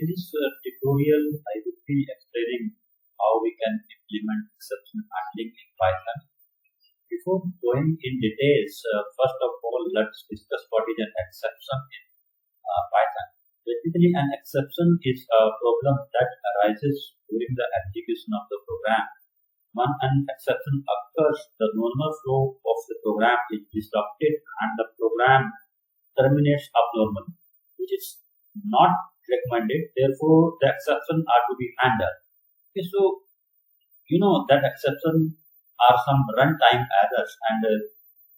In this tutorial, I will be explaining how we can implement exception handling in Python. Before going in details, first of all, let's discuss what is an exception in Python. Basically, an exception is a problem that arises during the execution of the program. When an exception occurs, the normal flow of the program is disrupted and the program terminates abnormally, which is not recommended. Therefore, the exception are to be handled. Okay, so that exception are some runtime errors, and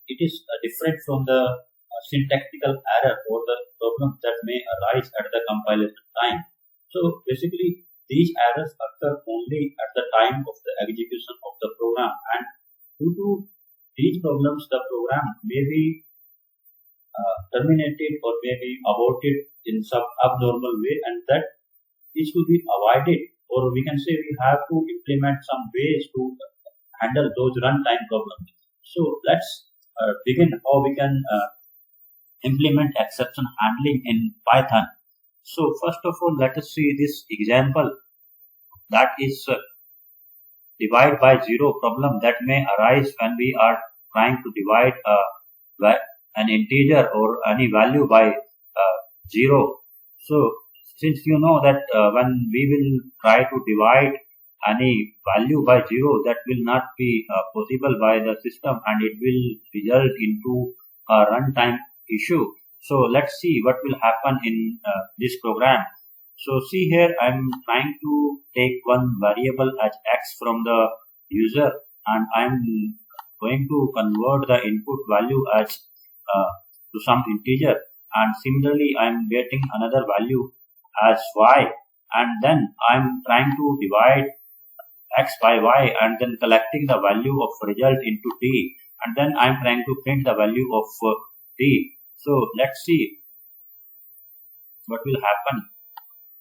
it is different from the syntactical error or the problem that may arise at the compilation time. So basically, these errors occur only at the time of the execution of the program, and due to these problems, the program may be terminated or may be aborted in some abnormal way, and that is to be avoided, or we can say we have to implement some ways to handle those runtime problems. So let's begin how we can implement exception handling in Python. So first of all, let us see this example, that is divide by zero problem that may arise when we are trying to divide an integer or any value by zero. So since you know that when we will try to divide any value by zero, that will not be possible by the system, and it will result into a runtime issue. So let's see what will happen in this program. So see here, I'm trying to take one variable as x from the user, and I'm going to convert the input value as to some integer, and similarly I'm getting another value as y, and then I'm trying to divide x by y and then collecting the value of result into t, and then I'm trying to print the value of t. So let's see what will happen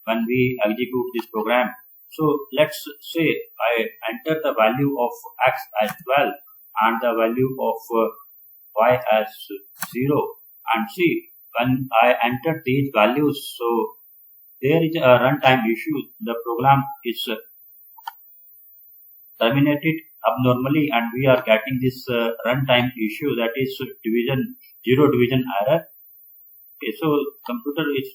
when we execute this program. So let's say I enter the value of x as 12 and the value of y as 0, and see when I enter these values, so there is a runtime issue. The program is terminated abnormally, and we are getting this runtime issue, that is zero division error. Okay, so computer is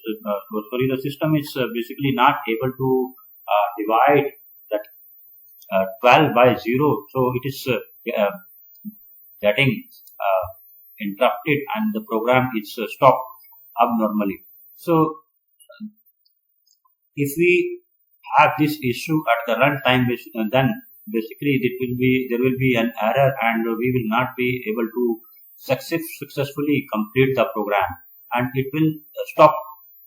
the system is basically not able to divide that 12 by 0, so it is getting interrupted and the program is stopped abnormally. So if we have this issue at the runtime, then basically there will be an error, and we will not be able to successfully complete the program, and it will stop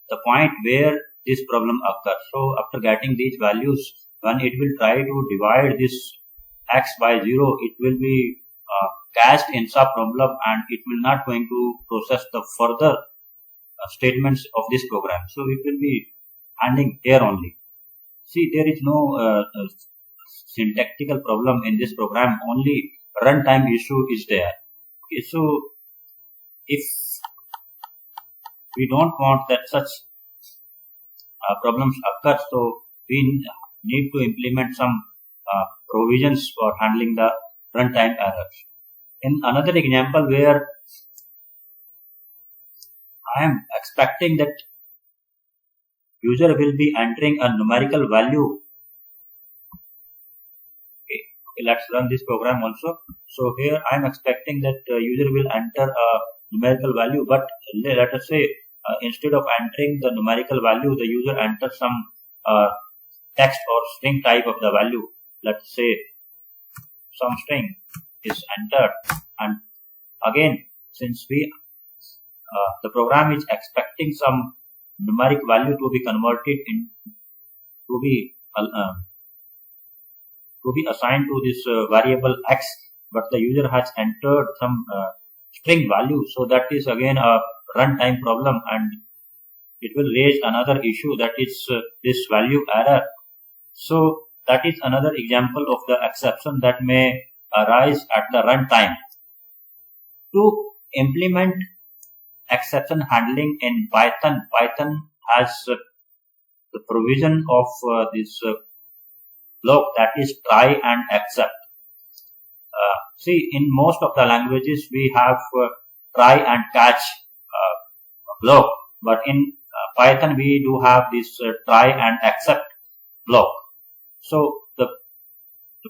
the point where this problem occurs. So after getting these values, when it will try to divide this x by 0, it will be cached in sub problem, and it will not going to process the further statements of this program. So it will be ending here only. See, there is no syntactical problem in this program, only runtime issue is there. Okay, so if we don't want that such problems occur, so we need to implement some provisions for handling the runtime errors. In another example where I am expecting that user will be entering a numerical value. Okay, let's run this program also. So here I am expecting that user will enter a numerical value, but let us say instead of entering the numerical value, the user enters some text or string type of the value. Let's say some string is entered, and again, since the program is expecting some numeric value to be converted to be assigned to this variable x, but the user has entered some string value, so that is again a runtime problem, and it will raise another issue, that is this value error. So that is another example of the exception that may arise at the runtime. To implement exception handling in Python has the provision of this block, that is try and accept. See, in most of the languages we have try and catch block, but in Python we do have this try and accept block. So the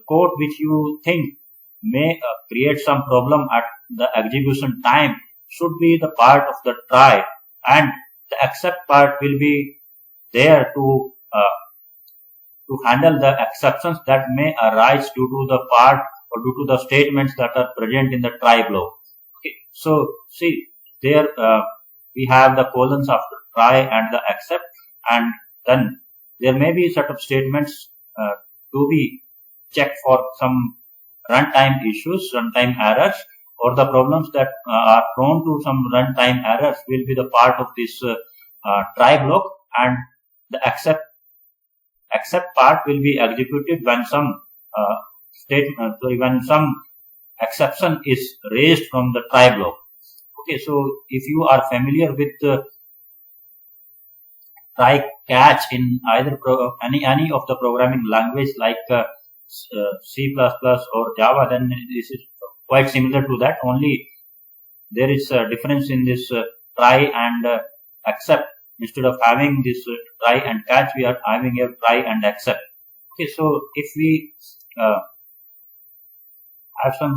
code which you think may create some problem at the execution time should be the part of the try, and the accept part will be there to handle the exceptions that may arise due to the part or due to the statements that are present in the try block. Okay. So see, there we have the colons after try and the accept, and then there may be set of statements to be checked for some runtime issues, runtime errors, or the problems that are prone to some runtime errors will be the part of this try block, and the accept part will be executed when some when some exception is raised from the try block. Okay, so if you are familiar with try catch in either any of the programming language like C++ or Java, then this is quite similar to that. Only there is a difference in this try and accept. Instead of having this try and catch, we are having a try and accept. Okay, so if we have some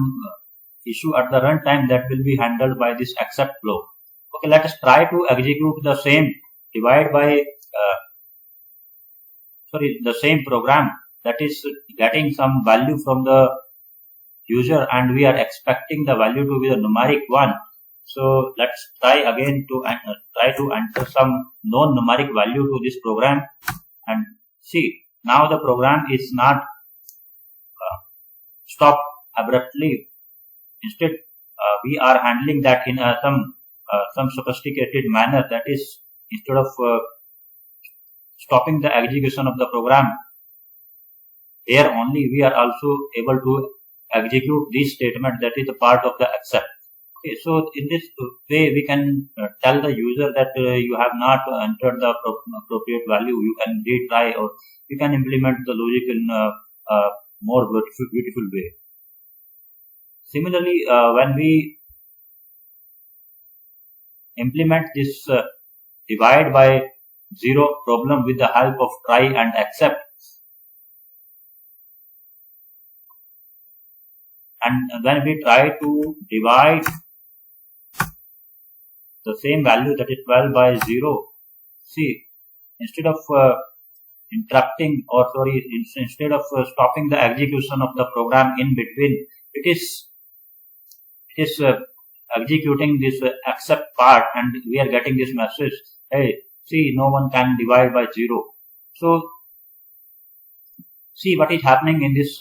issue at the runtime, that will be handled by this accept block. Okay, let us try to execute the same divide by the same program that is getting some value from the user, and we are expecting the value to be the numeric one. So let's try again to try to enter some non-numeric value to this program, and see, now the program is not stopped abruptly. Instead, we are handling that in some sophisticated manner. That is, instead of stopping the execution of the program, here only we are also able to execute this statement, that is the part of the accept. Okay, so in this way we can tell the user that you have not entered the appropriate value. You can retry, or you can implement the logic in a more beautiful way. Similarly, when we implement this divide by zero problem with the help of try and accept, and when we try to divide the same value, that is 12 by 0, see, instead of interrupting, or instead of stopping the execution of the program in between, it is executing this accept part, and we are getting this message, hey, see, no one can divide by 0. So see what is happening in this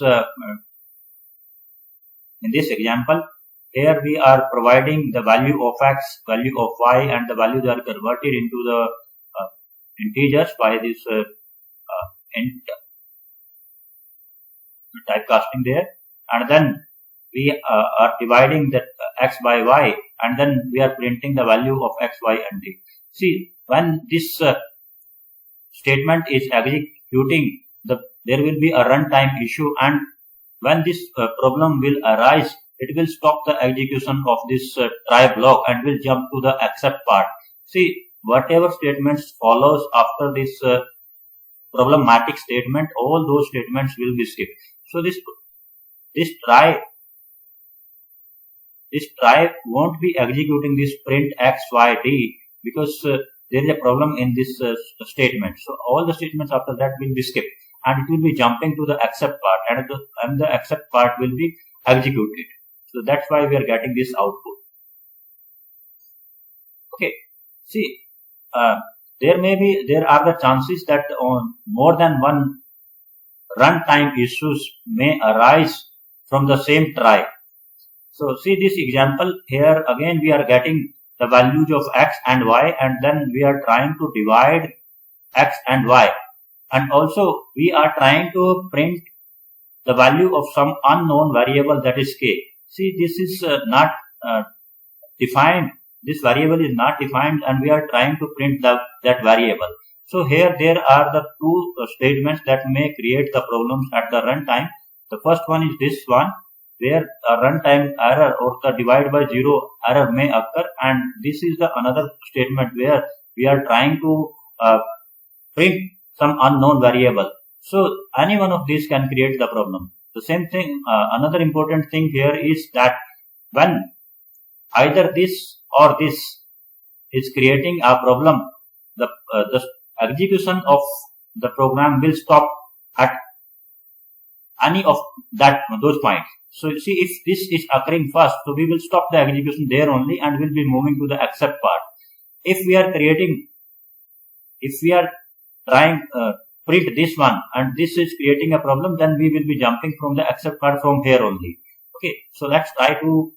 example. Here we are providing the value of x, value of y, and the values are converted into the integers by this int typecasting there, and then we are dividing that x by y, and then we are printing the value of x, y, and z. See, when this statement is executing, there will be a runtime issue, and when this problem will arise, it will stop the execution of this try block and will jump to the accept part. See, whatever statements follows after this problematic statement, all those statements will be skipped. So this try won't be executing this print x, y, d, because there is a problem in this statement. So all the statements after that will be skipped, and it will be jumping to the accept part, and the accept part will be executed. So that's why we are getting this output. Okay, see, there are the chances that more than one runtime issues may arise from the same try. So see this example here, again we are getting the values of x and y, and then we are trying to divide x and y, and also we are trying to print the value of some unknown variable, that is k. See, this is not defined. This variable is not defined, and we are trying to print that variable. So here there are the two statements that may create the problems at the runtime. The first one is this one, where a runtime error or the divide by zero error may occur, and this is the another statement where we are trying to print some unknown variable. So any one of these can create the problem. The same thing, another important thing here is that when either this or this is creating a problem, the execution of the program will stop at any of those points. So you see, if this is occurring first, so we will stop the execution there only and will be moving to the accept part. If we are trying print this one and this is creating a problem, then we will be jumping from the accept part from here only. Okay, so let's try to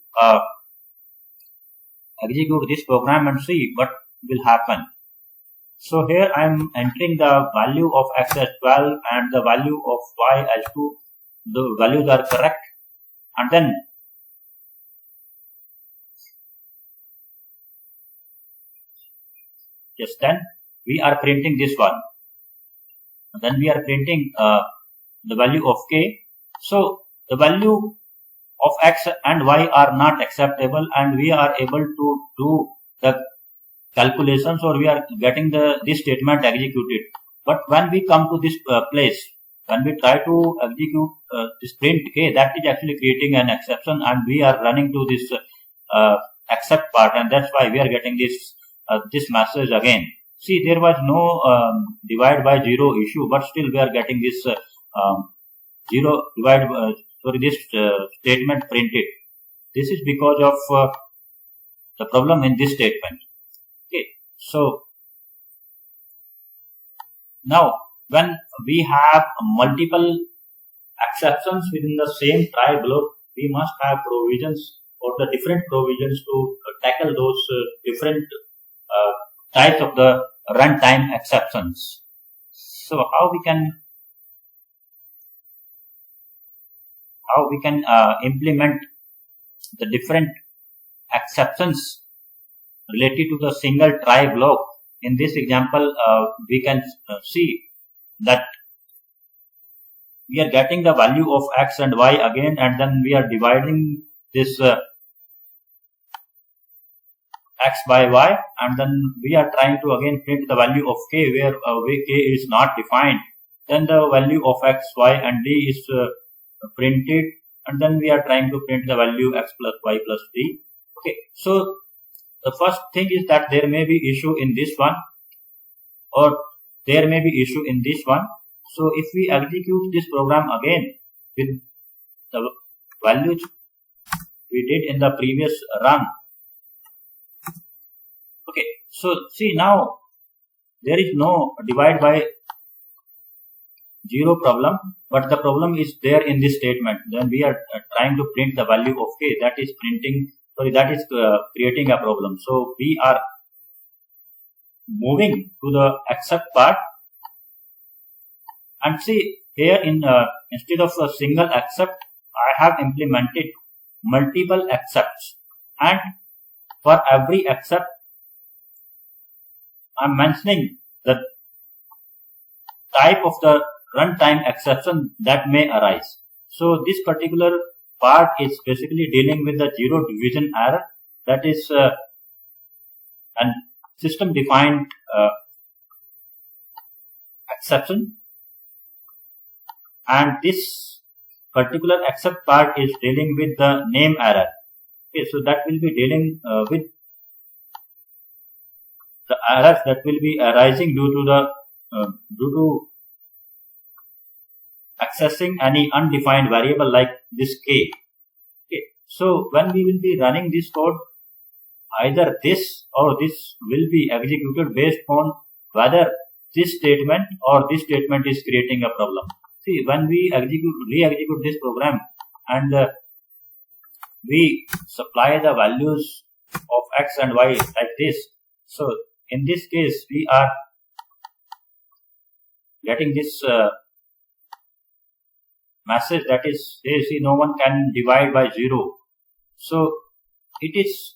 execute this program and see what will happen. So here I am entering the value of x as 12 and the value of y as 2. The values are correct, and then we are printing this one. Then we are printing the value of k. So the value of x and y are not acceptable, and we are able to do the calculations, or we are getting this statement executed. But when we come to this place, when we try to execute this print k, that is actually creating an exception, and we are running to this accept part, and that's why we are getting this message again. See, there was no divide by zero issue, but still we are getting this this statement printed. This is because of the problem in this statement. Okay, so now when we have multiple exceptions within the same try block, we must have provisions or the different provisions to tackle those different types of the runtime exceptions. So how we can implement the different exceptions related to the single try block. In this example, we can see that we are getting the value of x and y again, and then we are dividing this x by y, and then we are trying to again print the value of k where k is not defined. Then the value of x, y and d is printed, and then we are trying to print the value x plus y plus d. Okay, so the first thing is that there may be issue in this one, or there may be issue in this one. So if we execute this program again with the values we did in the previous run. Okay, so see, now there is no divide by zero problem, but the problem is there in this statement. Then we are trying to print the value of k, that is creating a problem. So we are moving to the accept part, and see here instead of a single accept, I have implemented multiple accepts, and for every accept I am mentioning the type of the runtime exception that may arise. So this particular part is basically dealing with the zero division error, that is an system defined exception, and this particular accept part is dealing with the name error. Okay, so that will be dealing with the errors that will be arising due to accessing any undefined variable like this k. Okay, so when we will be running this code, either this or this will be executed based on whether this statement or this statement is creating a problem. See, when we re-execute this program and we supply the values of x and y like this, so in this case we are getting this message that is, see, no one can divide by zero. So it is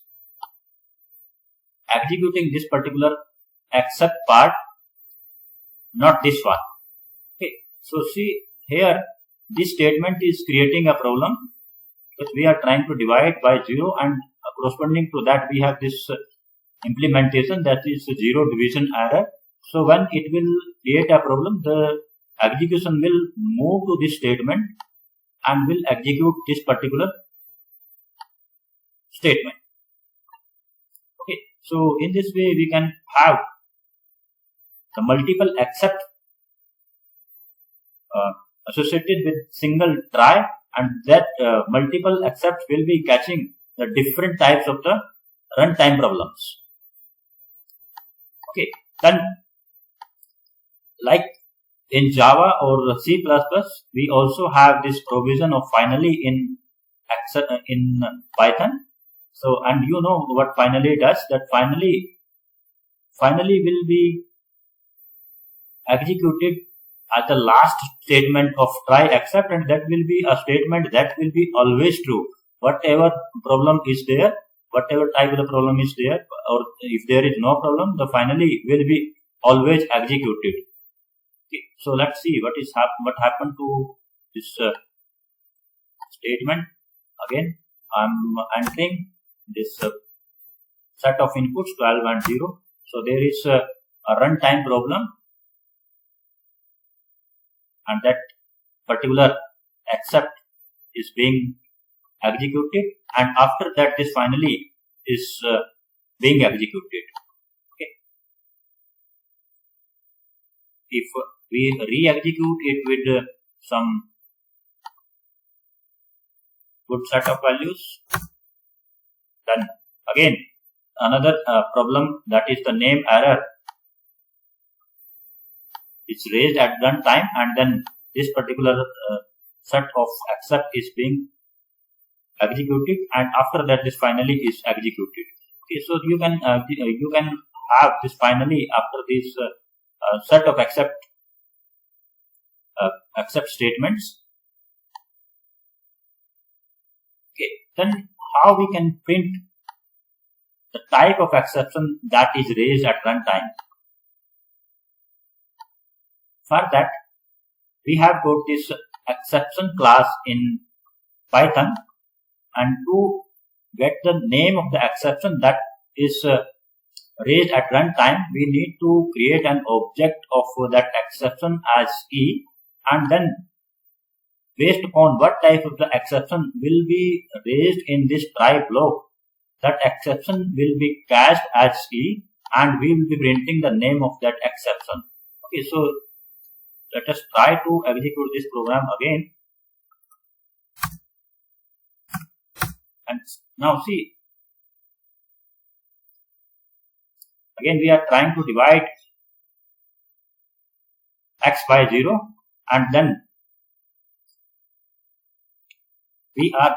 executing this particular accept part, not this one. Okay, so see here, this statement is creating a problem because we are trying to divide by 0, and corresponding to that we have this implementation, that is zero division error. So when it will create a problem, the execution will move to this statement and will execute this particular statement. Okay, so in this way we can have the multiple except associated with single try, and that multiple excepts will be catching the different types of the runtime problems. Okay, then like in Java or C++, we also have this provision of finally in Python. So, and you know what finally does, that finally will be executed at the last statement of try except, and that will be a statement that will be always true. Whatever problem is there, whatever type of the problem is there, or if there is no problem, the finally will be always executed. Okay, so let's see what happened to this statement. Again, I'm entering this set of inputs 12 and 0. So there is a runtime problem, and that particular except is being executed, and after that this finally is being executed. Okay, if we re-execute it with some good set of values, then again another problem, that is the name error, is raised at runtime, and then this particular set of except is being executed, and after that this finally is executed. Okay, so you can have this finally after this set of except statements. Okay, then how we can print the type of exception that is raised at runtime? For that, we have got this exception class in Python, and to get the name of the exception that is raised at runtime, we need to create an object of that exception as E, and then based upon what type of the exception will be raised in this try block, that exception will be cached as E, and we will be printing the name of that exception. Okay, so let us try to execute this program again. And now see, again we are trying to divide x by 0, and then we are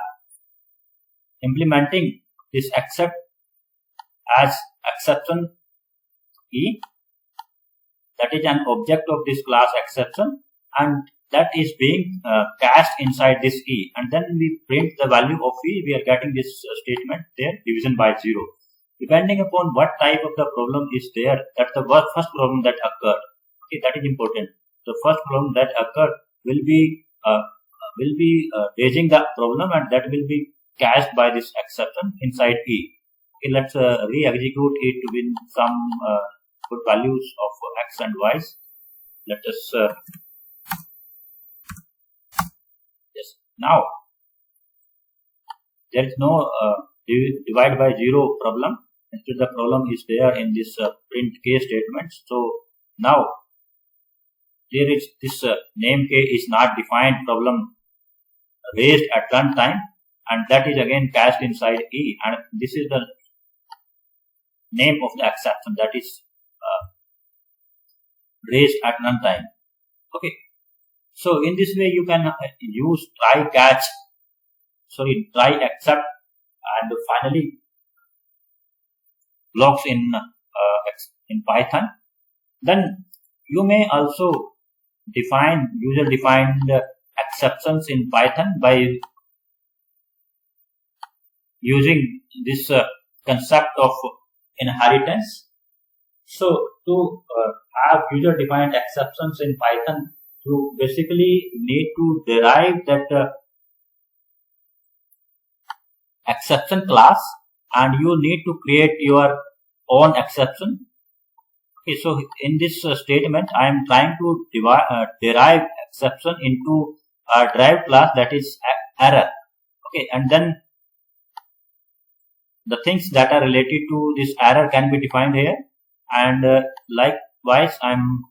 implementing this except as exception E, that is an object of this class exception, and that is being cached inside this E, and then we print the value of E. We are getting this statement there, division by 0. Depending upon what type of the problem is there, that's the first problem that occurred. Okay, that is important. The first problem that occurred will be raising the problem, and that will be cached by this exception inside E. Okay, let's re-execute it with some good values of x and y's. Let us yes. Now there is no divide by 0 problem. Instead, the problem is there in this print k statement. So now there is this name k is not defined problem raised at runtime, and that is again cached inside E, and this is the name of the exception that is raised at runtime. Okay, so in this way you can use try except and finally blocks in Python. Then you may also define user defined exceptions in Python by using this concept of inheritance. So to have user-defined exceptions in Python, you basically need to derive that exception class, and you need to create your own exception. Okay, so in this statement, I am trying to derive exception into a derived class, that is error. Okay, and then the things that are related to this error can be defined here, and likewise I'm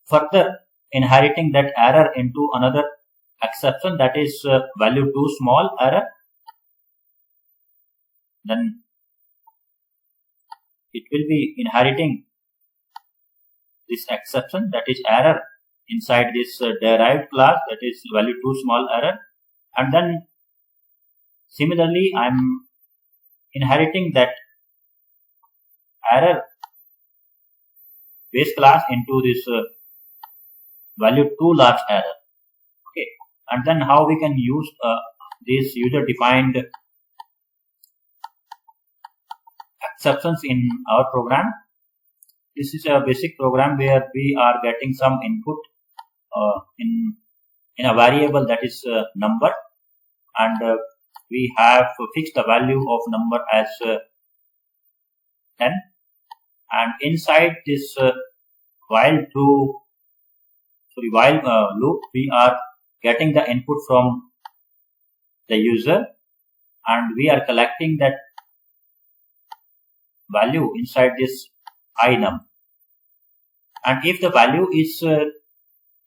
further inheriting that error into another exception, that is value too small error. Then it will be inheriting this exception, that is error, inside this derived class, that is value too small error. And then similarly I'm inheriting that error base class into this value too large error. Okay, and then how we can use these user defined exceptions in our program. This is a basic program where we are getting some input in a variable, that is number, and we have fixed the value of number as 10, and inside this while loop we are getting the input from the user, and we are collecting that value inside this inum. And if the value is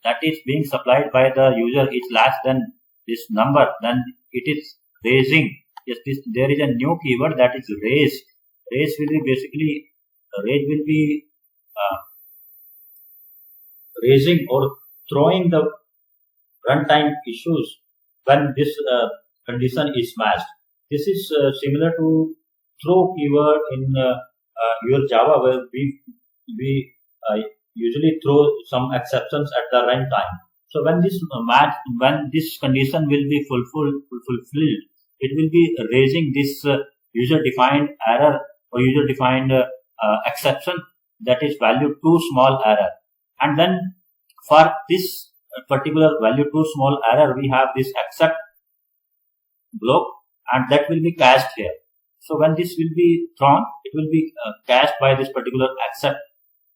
that is being supplied by the user is less than this number, then it is raising. Yes, there is a new keyword, that is raise. Raise will be basically raising or throwing the runtime issues when this condition is matched. This is similar to throw keyword in your Java, where we usually throw some exceptions at the runtime. So when this condition will be fulfilled, it will be raising this user-defined error or user-defined exception, that is value too small error. And then for this particular value too small error, we have this except block, and that will be cached here. So when this will be thrown, it will be cached by this particular except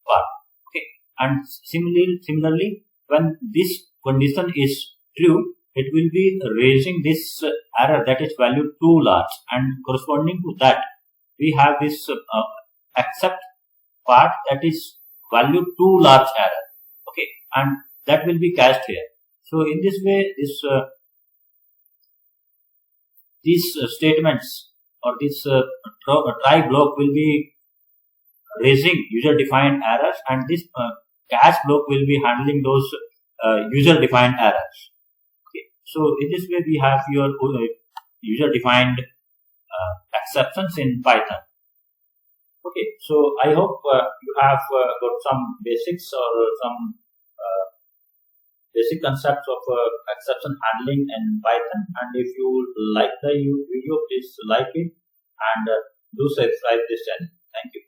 part. Okay, and similarly, when this condition is true, it will be raising this error, that is value too large, and corresponding to that we have this except part, that is value too large error. Okay, and that will be cached here. So in this way, these statements or this try block will be raising user-defined errors, and this cache block will be handling those user-defined errors. Okay, so in this way we have your user-defined exceptions in Python. Okay, so I hope you have got some basics or some basic concepts of exception handling in Python. And if you like the video, please like it and do subscribe this channel. Thank you.